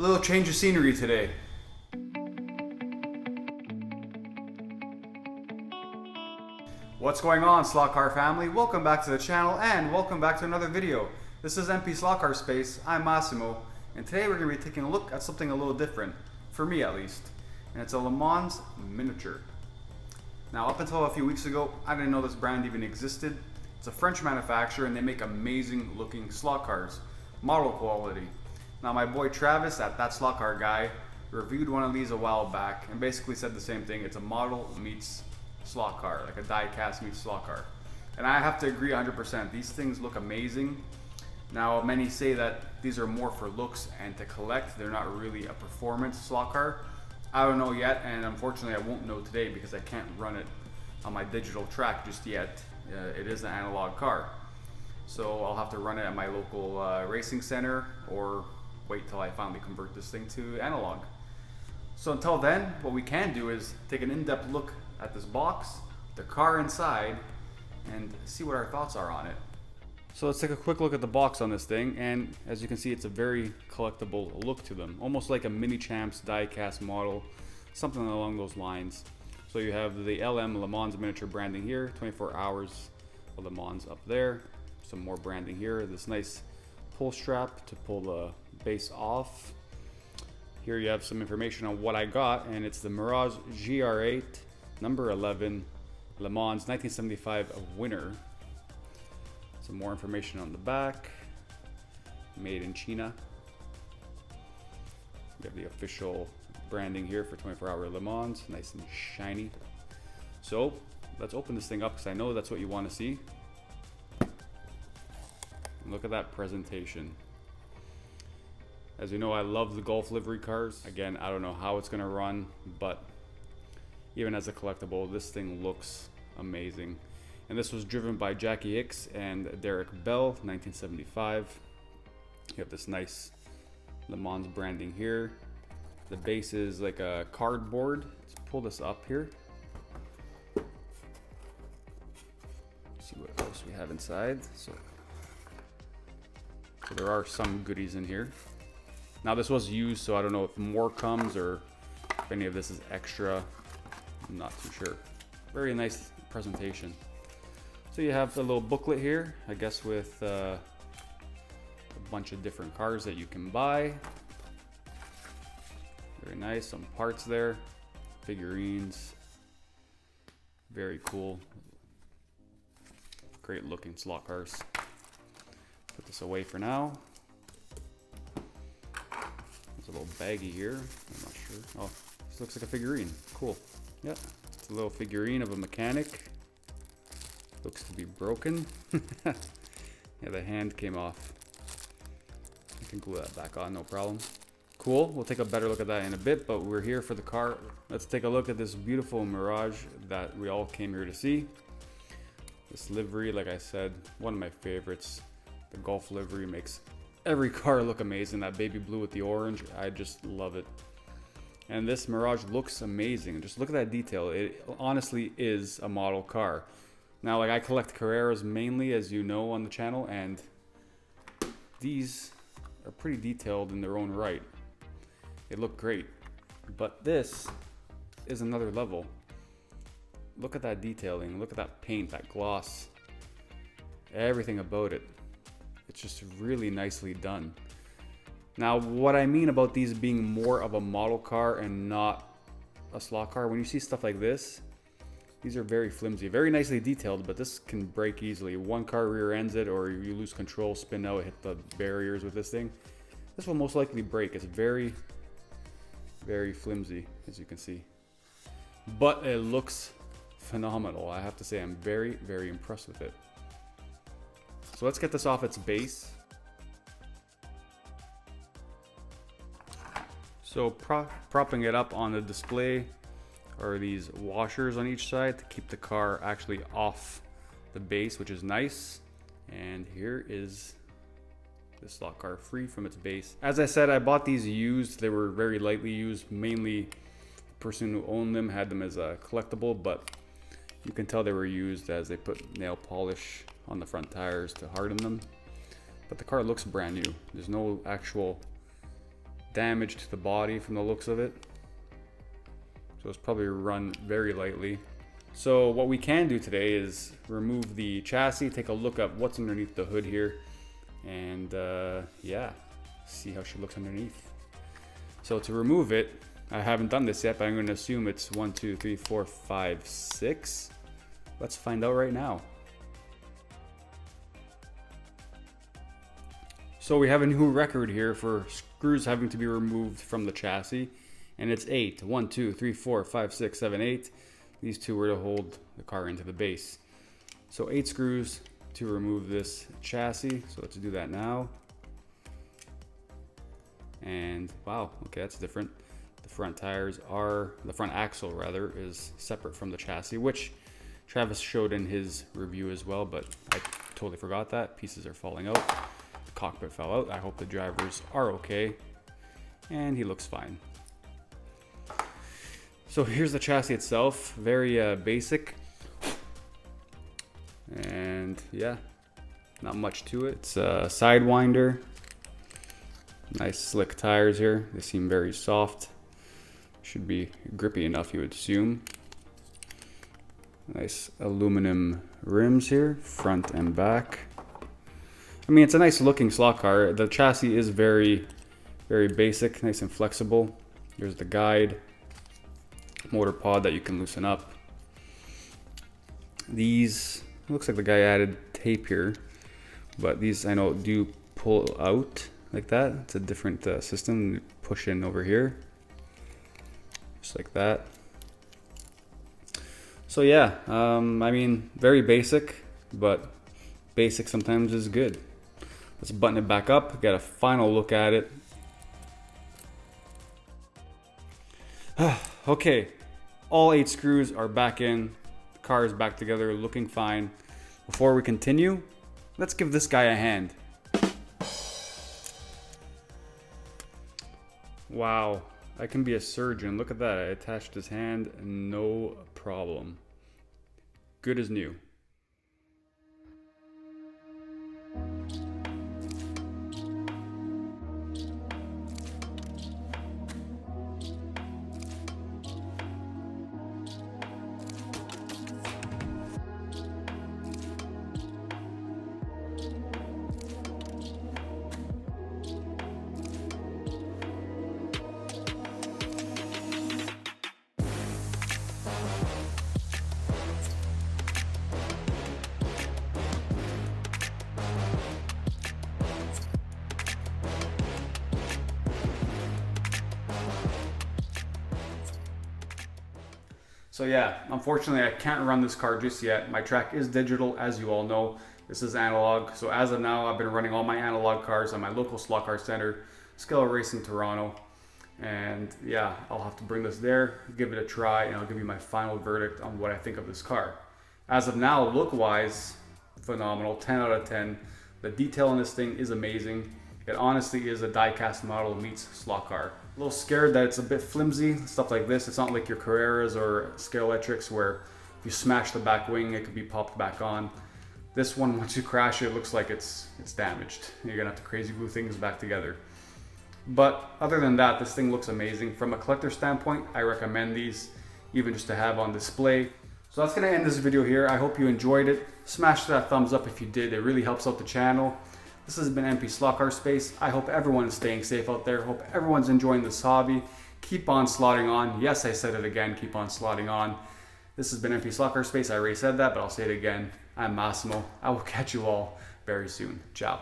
A little change of scenery today. What's going on, Slot Car family? Welcome back to the channel and welcome back to another video. This is MP Slot Car Space. I'm Massimo, and today we're going to be taking a look at something a little different, for me at least, and it's a Mans Miniature. Now, up until a few weeks ago, I didn't know this brand even existed. It's a French manufacturer and they make amazing looking slot cars, model quality. Now, my boy Travis at That Slot Car Guy reviewed one of these a while back and basically said the same thing. It's a model meets slot car, like a die cast meets slot car. And I have to agree 100%. These things look amazing. Now, many say that these are more for looks and to collect. They're not really a performance slot car. I don't know yet, and unfortunately I won't know today because I can't run it on my digital track just yet. It is an analog car. So I'll have to run it at my local racing center or wait till I finally convert this thing to analog. So until then, what we can do is take an in-depth look at this box, the car inside, and see what our thoughts are on it. So let's take a quick look at the box on this thing, and as you can see, it's a very collectible look to them, almost like a Mini Champs die-cast model, something along those lines. So you have the LM Le Mans Miniature branding here, 24 Hours of Le Mans up there, some more branding here, this nice pull strap to pull the base off. Here you have some information on what I got, and it's the Mirage GR8, number 11, Le Mans 1975 winner. Some more information on the back, made in China. We have the official branding here for 24-hour Le Mans, nice and shiny. So let's open this thing up because I know that's what you want to see. And look at that presentation. As you know, I love the Gulf Livery cars. Again, I don't know how it's going to run, but even as a collectible, this thing looks amazing. And this was driven by Jackie Hicks and Derek Bell, 1975. You have this nice Le Mans branding here. The base is like a cardboard. Let's pull this up here. See what else we have inside. So there are some goodies in here. Now this was used, so I don't know if more comes or if any of this is extra. I'm not too sure. Very nice presentation. So you have a little booklet here, I guess with a bunch of different cars that you can buy. Very nice, some parts there, figurines. Very cool. Great looking slot cars. Put this away for now. There's a little baggie here, I'm not sure. Oh, this looks like a figurine, cool. Yep, it's a little figurine of a mechanic. Looks to be broken. Yeah, the hand came off. I can glue that back on, no problem. Cool, we'll take a better look at that in a bit, but we're here for the car. Let's take a look at this beautiful Mirage that we all came here to see. This livery, like I said, one of my favorites. The Gulf livery makes every car look amazing. That baby blue with the orange, I just love it. And this Mirage looks amazing. Just look at that detail. It honestly is a model car. Now, like I collect Carreras mainly, as you know, on the channel, and these are pretty detailed in their own right. They look great, but this is another level. Look at that detailing, look at that paint, that gloss, everything about it. It's just really nicely done. Now, what I mean about these being more of a model car and not a slot car, when you see stuff like this, these are very flimsy, very nicely detailed, but this can break easily. One car rear ends it, or you lose control, spin out, hit the barriers with this thing. This will most likely break. It's very, very flimsy, as you can see. But it looks phenomenal. I have to say, I'm very, very impressed with it. So let's get this off its base. So propping it up on the display are these washers on each side to keep the car actually off the base, which is nice. And here is the slot car free from its base. As I said, I bought these used. They were very lightly used. Mainly the person who owned them had them as a collectible, but you can tell they were used as they put nail polish on the front tires to harden them. But the car looks brand new. There's no actual damage to the body from the looks of it. So it's probably run very lightly. So what we can do today is remove the chassis, take a look at what's underneath the hood here, and yeah, see how she looks underneath. So to remove it, I haven't done this yet, but I'm going to assume it's 1, 2, 3, 4, 5, 6. Let's find out right now. So we have a new record here for screws having to be removed from the chassis, and it's 8. 1, 2, 3, 4, 5, 6, 7, 8. These two were to hold the car into the base. So 8 screws to remove this chassis. So let's do that now. And wow, okay, that's different. The front tires are, the front axle rather, is separate from the chassis, which Travis showed in his review as well, but I totally forgot that. Pieces are falling out. The cockpit fell out. I hope the drivers are okay. And he looks fine. So here's the chassis itself, very basic. And yeah, not much to it. It's a Sidewinder. Nice slick tires here. They seem very soft. Should be grippy enough, you would assume. Nice aluminum rims here, front and back. I mean, it's a nice looking slot car. The chassis is very basic, nice and flexible. Here's the guide. Motor pod that you can loosen up. These, looks like the guy added tape here, but these I know do pull out like that. It's a different system. You push in over here, just like that. So yeah, I mean, very basic, but basic sometimes is good. Let's button it back up, get a final look at it. Okay, all 8 screws are back in. The car is back together, looking fine. Before we continue, let's give this guy a hand. Wow, I can be a surgeon. Look at that. I attached his hand, no problem. Good as new. So yeah, unfortunately I can't run this car just yet. My track is digital, as you all know. This is analog. So as of now, I've been running all my analog cars on my local slot car center, Scale Racing Toronto. And yeah, I'll have to bring this there, give it a try, and I'll give you my final verdict on what I think of this car. As of now, look-wise, phenomenal, 10 out of 10. The detail on this thing is amazing. It honestly is a die-cast model meets slot car. A little scared that it's a bit flimsy, stuff like this. It's not like your Carreras or Scale Electrics where if you smash the back wing, it could be popped back on. This one, once you crash it, it looks like it's damaged. You're gonna have to crazy glue things back together. But other than that, this thing looks amazing. From a collector standpoint, I recommend these, even just to have on display. So that's gonna end this video here. I hope you enjoyed it. Smash that thumbs up if you did. It really helps out the channel. This has been MP Slot Car Space. I hope everyone is staying safe out there. Hope everyone's enjoying this hobby. Keep on slotting on. Yes, I said it again. Keep on slotting on. This has been MP Slot Car Space. I already said that, but I'll say it again. I'm Massimo. I will catch you all very soon. Ciao.